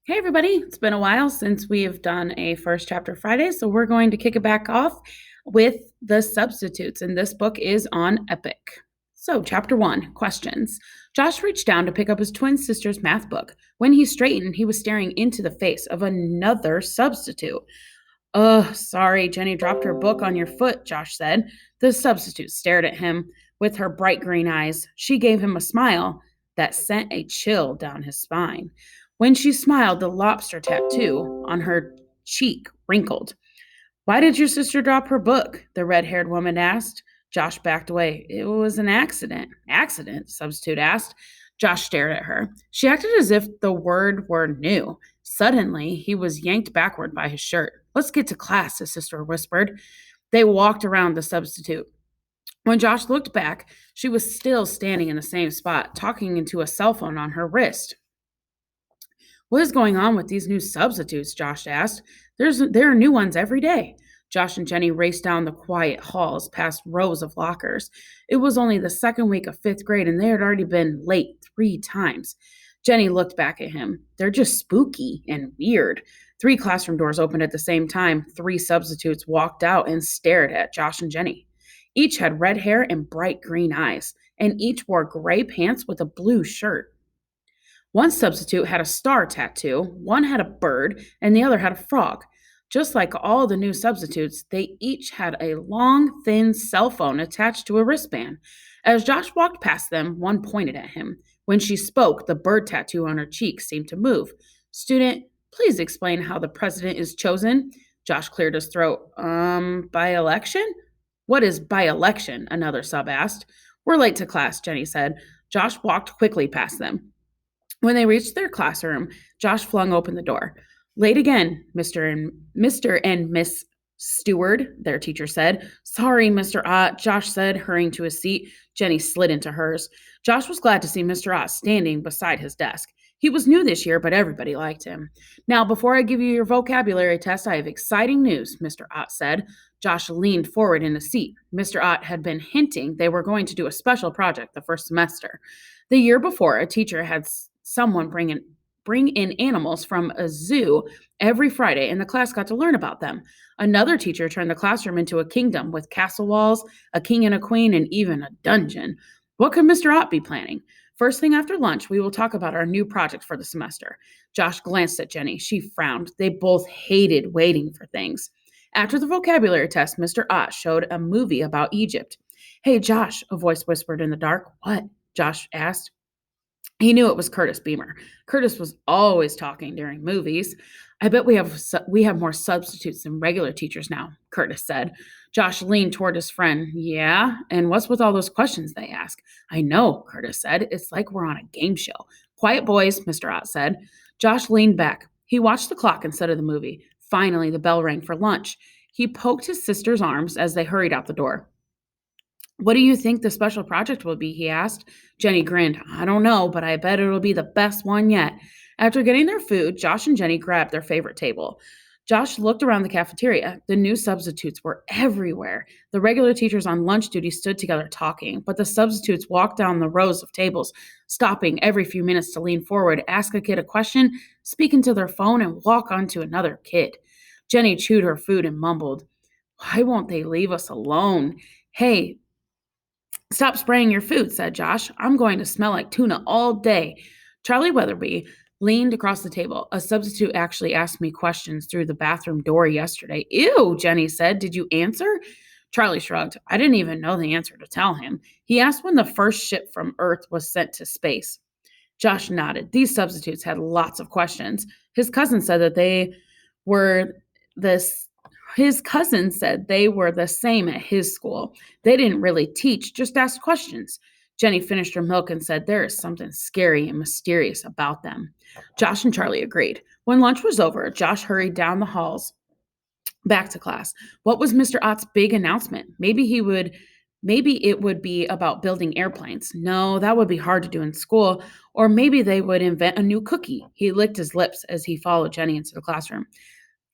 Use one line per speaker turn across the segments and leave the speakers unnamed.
Hey everybody, it's been a while since we have done a first chapter Friday, so we're going to kick it back off with the substitutes, and this book is on Epic. So, chapter 1, questions. Josh reached down to pick up his twin sister's math book. When he straightened, he was staring into the face of another substitute. Sorry, Jenny dropped her book on your foot, Josh said. The substitute stared at him with her bright green eyes. She gave him a smile that sent a chill down his spine. When she smiled, the lobster tattoo on her cheek wrinkled. Why did your sister drop her book? The red haired woman asked. Josh backed away. It was an accident. Accident? Substitute asked. Josh stared at her. She acted as if the word were new. Suddenly, he was yanked backward by his shirt. Let's get to class, his sister whispered. They walked around the substitute. When Josh looked back, she was still standing in the same spot, talking into a cell phone on her wrist. What is going on with these new substitutes? Josh asked. There are new ones every day. Josh and Jenny raced down the quiet halls past rows of lockers. It was only the second week of fifth grade, and they had already been late 3 times. Jenny looked back at him. They're just spooky and weird. 3 classroom doors opened at the same time. 3 substitutes walked out and stared at Josh and Jenny. Each had red hair and bright green eyes, and each wore gray pants with a blue shirt. One substitute had a star tattoo, one had a bird, and the other had a frog. Just like all the new substitutes, they each had a long, thin cell phone attached to a wristband. As Josh walked past them, one pointed at him. When she spoke, the bird tattoo on her cheek seemed to move. Student, please explain how the president is chosen. Josh cleared his throat. By election? What is by election? Another sub asked. We're late to class, Jenny said. Josh walked quickly past them. When they reached their classroom, Josh flung open the door. Late again, Mr. and Miss Stewart, their teacher said. Sorry, Mr. Ott, Josh said, hurrying to his seat. Jenny slid into hers. Josh was glad to see Mr. Ott standing beside his desk. He was new this year, but everybody liked him. Now, before I give you your vocabulary test, I have exciting news, Mr. Ott said. Josh leaned forward in his seat. Mr. Ott had been hinting they were going to do a special project the first semester. The year before, a teacher had someone bring in animals from a zoo every Friday, and the class got to learn about them. Another teacher turned the classroom into a kingdom with castle walls, a king and a queen, and even a dungeon. What could Mr. Ott be planning? First thing after lunch, we will talk about our new project for the semester. Josh glanced at Jenny. She frowned. They both hated waiting for things. After the vocabulary test, Mr. Ott showed a movie about Egypt. Hey, Josh, a voice whispered in the dark. What? Josh asked. He knew it was Curtis Beamer. Curtis was always talking during movies. I bet we have more substitutes than regular teachers now, Curtis said. Josh leaned toward his friend. Yeah, and what's with all those questions they ask? I know, Curtis said. It's like we're on a game show. Quiet boys, Mr. Ott said. Josh leaned back. He watched the clock instead of the movie. Finally, the bell rang for lunch. He poked his sister's arms as they hurried out the door. What do you think the special project will be? He asked. Jenny grinned. I don't know, but I bet it'll be the best one yet. After getting their food, Josh and Jenny grabbed their favorite table. Josh looked around the cafeteria. The new substitutes were everywhere. The regular teachers on lunch duty stood together talking, but the substitutes walked down the rows of tables, stopping every few minutes to lean forward, ask a kid a question, speak into their phone, and walk on to another kid. Jenny chewed her food and mumbled, Why won't they leave us alone? Hey, stop spraying your food, said Josh. I'm going to smell like tuna all day. Charlie Weatherby leaned across the table. A substitute actually asked me questions through the bathroom door yesterday. Ew, Jenny said. Did you answer? Charlie shrugged. I didn't even know the answer to tell him. He asked when the first ship from Earth was sent to space. Josh nodded. These substitutes had lots of questions. His cousin said this his cousin said they were the same at his school. They didn't really teach, just asked questions. Jenny finished her milk and said there is something scary and mysterious about them. Josh and Charlie agreed. When lunch was over, Josh hurried down the halls back to class. What was Mr. Ott's big announcement? Maybe it would be about building airplanes. No, that would be hard to do in school. Or maybe they would invent a new cookie. He licked his lips as he followed Jenny into the classroom.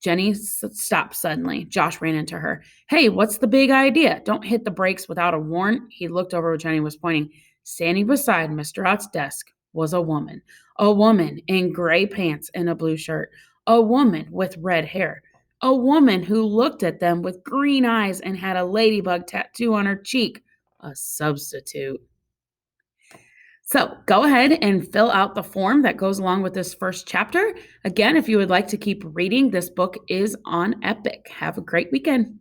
Jenny stopped suddenly. Josh ran into her. Hey, what's the big idea? Don't hit the brakes without a warrant. He looked over where Jenny was pointing, standing beside Mr. Ott's desk. was a woman. A woman in gray pants and a blue shirt. A woman with red hair. A woman who looked at them with green eyes and had a ladybug tattoo on her cheek. A substitute. So go ahead and fill out the form that goes along with this first chapter. Again, if you would like to keep reading, this book is on Epic. Have a great weekend.